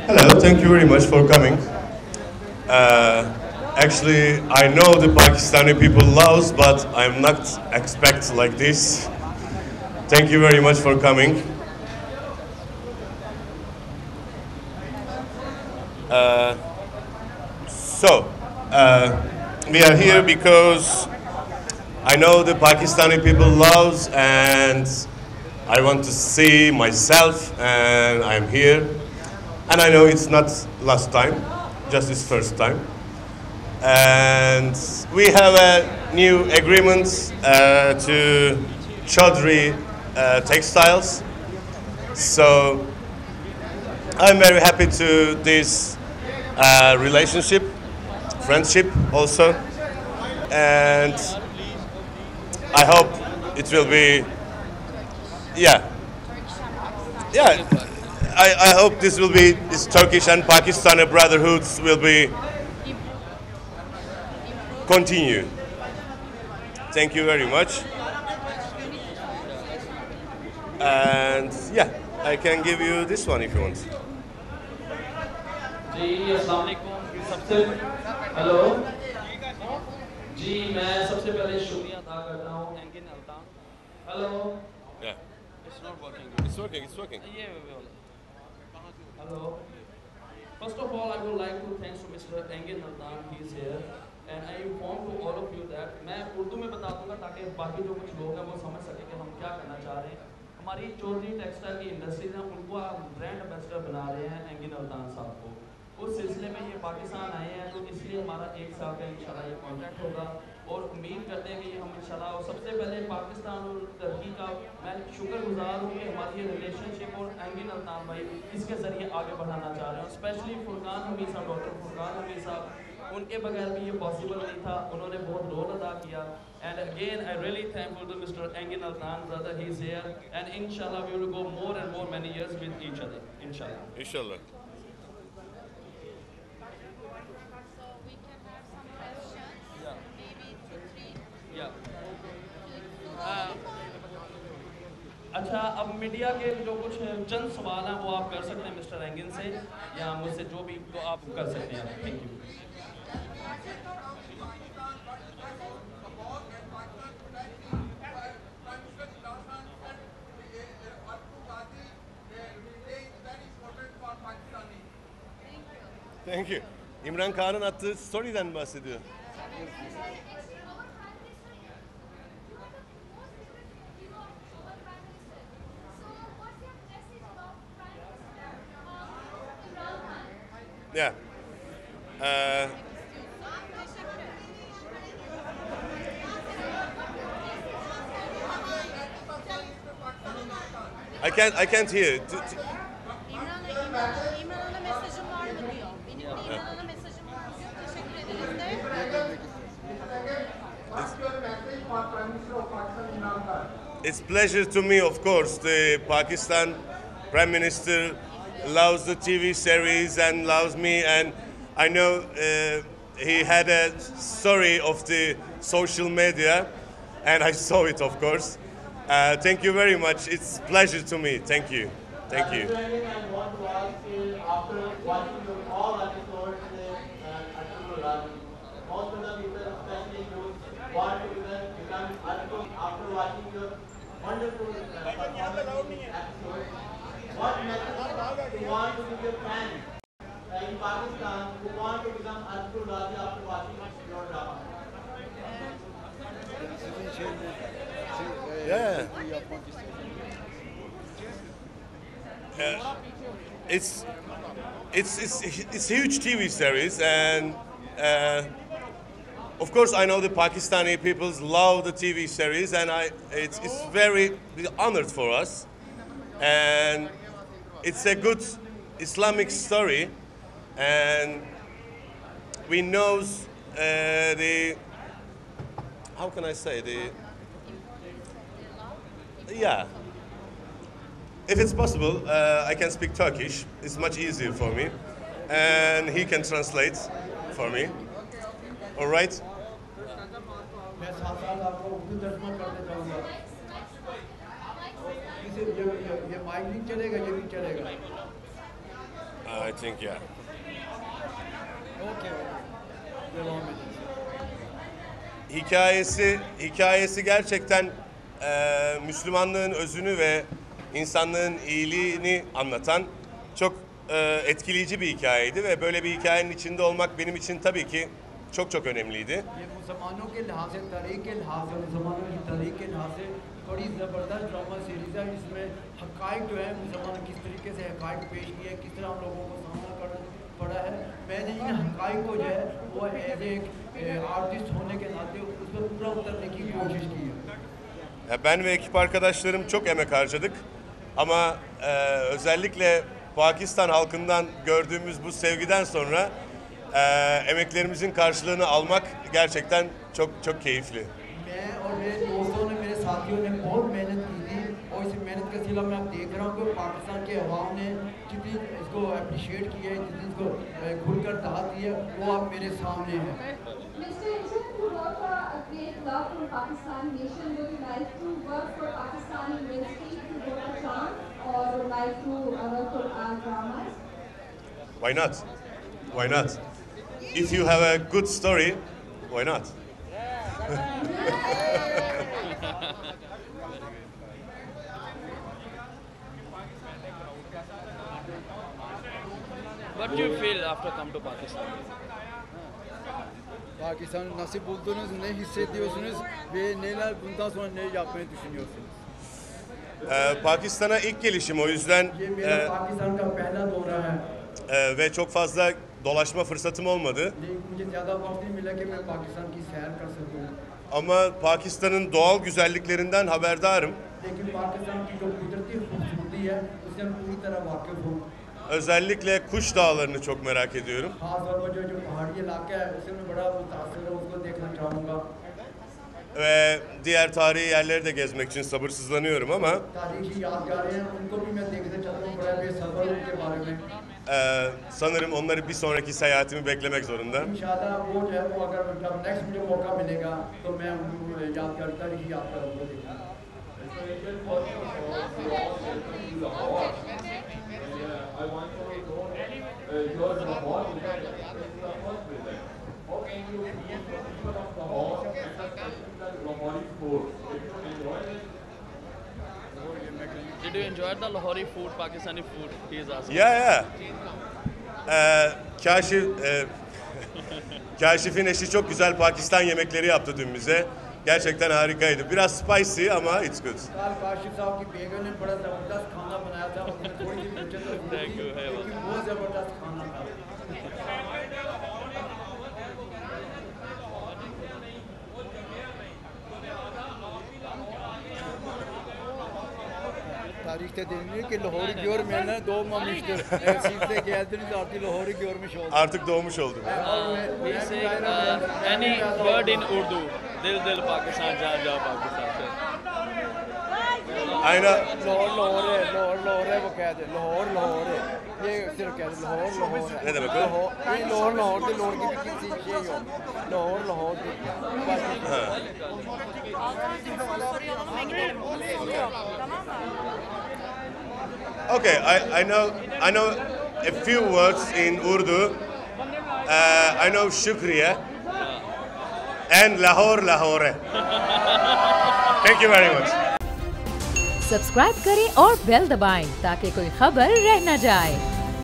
Hello, thank you very much for coming. Actually, I know the Pakistani people loves, but I'm not expect like this. Thank you very much for coming. So, we are here because I know the Pakistani people loves, and I want to see myself, and I'm here. And I know it's not last time, just this first time. And we have a new agreement to Chaudhry Textiles. So I'm very happy to this relationship, friendship also. And I hope it will be, yeah. I hope this will be, this Turkish and Pakistani brotherhoods will be continue. Thank you very much. And yeah, I can give you this one if you want. जी अस्सलाम वालेकुम सबसे hello जी मैं सबसे पहले शुक्रिया अदा करता हूँ Engin Altan hello Yeah. It's not working It's working, it's working. ये hello First of all, I would like to thanks to Mr. Engin Altan, he is here, and I inform to all of you that मैं उर्दू में बता दूंगा ताकि बाकी जो कुछ लोग हैं वो समझ सके कि हम क्या करना चाह रहे हैं। हमारी चौधरी टेक्सटाइल की इंडस्ट्रीज हैं, उनको आप ब्रांड एम्बेसडर बना रहे हैं एंगिन अल्तान साहब को। उस सिलसिले में ये पाकिस्तान आए हैं, तो इसलिए हमारा 1 साल का इंशाल्लाह ये कॉन्ट्रैक्ट होगा और उम्मीद करते हैं कि ये हम इंशाल्लाह, और सबसे पहले पाकिस्तान और तुर्की का मैं शुक्रगुजार हूँ कि हमारी ये रिलेशनशिप और एंगिन अल्तान भाई इसके ज़रिए आगे बढ़ाना चाह रहे हैं। स्पेशली फुरकान हमीद साहब, डॉक्टर फुरकान हमीद साहब, उनके बगैर भी ये पॉसिबल नहीं था, उन्होंने बहुत रोल अदा किया। And again I really thankful to mister Engin Altan brother, he is here, and इंशाल्लाह we will go more and more many years with each other इंशाल्लाह। Inshallah. अच्छा, अब मीडिया के जो कुछ चंद सवाल हैं वो आप कर सकते हैं मिस्टर एंगिन से या मुझसे, जो भी तो आप कर सकते हैं। Thank you. Thank you. İmran Kağan'ın attığı story'den bahsediyor. Yeah. I can't hear. İmran'a mesajım var mı diyor. Benim de İmran'a mesajım var mı diyor. Teşekkür ederiz de. It's pleasure to me, of course. The Pakistan Prime Minister loves the TV series and loves me, and I know he had a story of the social media, and I saw it, of course. Thank you very much. It's pleasure to me. Thank you. Thank you. I want to ask you, after watching your all episodes most of the people, especially you, want to become Arjun after watching your wonderful performance episodes. What message you want to give your fans in Pakistan who want to become Arjun Razi after watching your drama? Yeah. It's huge TV series, and of course I know the Pakistani peoples love the TV series, and it's very honored for us, and it's a good Islamic story, and we know the, how can I say, yeah. If it's possible, I can speak Turkish. It's much easier for me. And he can translate for me. All right? मैं साथ-साथ आपको उर्दू तर्जुमा करना चाहूँगा। ये mic नहीं चलेगा, ये भी चलेगा। I think yeah. Okay. Devam edelim. Hikayesi gerçekten Müslümanlığın özünü ve insanlığın iyiliğini anlatan çok etkileyici bir hikayeydi ve böyle bir hikayenin içinde olmak benim için tabii ki çok önemliydi. ये मुसलमानों के लिहाज से तारीख के लिहाज से मुसलमानों की तारीख के लिहाज से बड़ी ज़बरदस्त ड्रामा सीरीज़ है जिसमें हक़ाइक़ जो है मुसलमान किस तरीके से हक़ाइक़ पेश किए किस तरह हम लोगों को सामना करना पड़ा है मैंने इन हक़ाइक़ को जो है वो एज एक आर्टिस्ट होने के नाते उस पर पूरा उतरने की कोशिश की है। Ben ve ekip arkadaşlarım çok emek harcadık ama özellikle Pakistan halkından gördüğümüz bu sevgiden sonra emeklerimizin karşılığını almak gerçekten çok keyifli. मैं और मेरे दोस्तों ने मेरे साथियों ने बहुत मेहनत की थी और इस मेहनत का सिला मैं देख रहा हूँ कि पाकिस्तान के अवाम ने कितनी इसको अप्रिशिएट किया है जितनी इसको खुलकर दाद दी है वो आप मेरे सामने हैं। Mr. Insan, you got a great love from Pakistan nation. Would you like to work for Pakistani University to go to Chan or would like to work for our dramas? Why not? Why not? If you have a good story, why not? What do you feel after come to Pakistan? Pakistan'ı nasıl buldunuz, ne hissediyorsunuz ve neler bundan sonra ne yapmayı düşünüyorsunuz? Pakistan'a ilk gelişim o yüzden ये मेरा पाकिस्तान का पहला दौरा है ve çok fazla dolaşma fırsatım olmadı. लेकिन मुझे ज़्यादा वक्त नहीं मिला कि मैं पाकिस्तान की सैर कर सकूं। Ama Pakistan'ın doğal güzelliklerinden haberdarım. लेकिन पाकिस्तान की जो कुदरती खूबसूरती है उससे मैं पूरी तरह वाकिफ हूँ। Özellikle Kuş Dağları'nı çok merak ediyorum. खास तौर पर जो पहाड़ी इलाका है उससे मैं बड़ा मुतासर हूँ उसको देखना चाहूँगा। Ve diğer tarihi yerleri de gezmek için sabırsızlanıyorum ama तारीखी यादगारें हैं उनको भी मैं देखना चाहता हूँ बड़ा बेसब्र हूँ उनके बारे में। sanırım onları bir sonraki seyahatimi beklemek zorunda. इंशाल्लाह वो जो है वो अगर जब नेक्स्ट मुझे मौका मिलेगा तो मैं उनको यादगार तारीखी यादगार उनको देखूँगा। I want to know your Lahore visit is the first visit. How can you meet the people of Lahore and especially the Lahori food? Did you enjoy it? Did you enjoy the Lahori food, Pakistani food? He is asking. Ya. Kaşif'in eşi çok güzel Pakistan yemekleri yaptı dün bize. Gerçekten harikaydı. Biraz spicy ama it's good. कल काशिफ साहब की बेगम ने बड़ा ज़बरदस्त खाना बनाया था उसमें थोड़ी सी मिर्चें तो थी Thank you, लेकिन बहुत ज़बरदस्त खाना था। Tarihte deniliyor ki Lahori görmeyenler doğmamıştır. Siz de geldiniz artık Lahori görmüş oldunuz. Artık doğmuş oldum. We say any word in Urdu. Dil dil Pakistan, jaan jaan Pakistan. Aynen. Lahore वो कहते हैं लाहौर ये सिर्फ कहते हैं लाहौर Ne demek o? ये लाहौर की भी किसी şey yok Lahore Soruyor onu ve gidelim. Onu soruyor. Tamam mı? Okay, I know a few words in Urdu. I know Shukriya and Lahore. Thank you very much. Subscribe करें और bell दबाएं ताकि कोई खबर रह न जाए।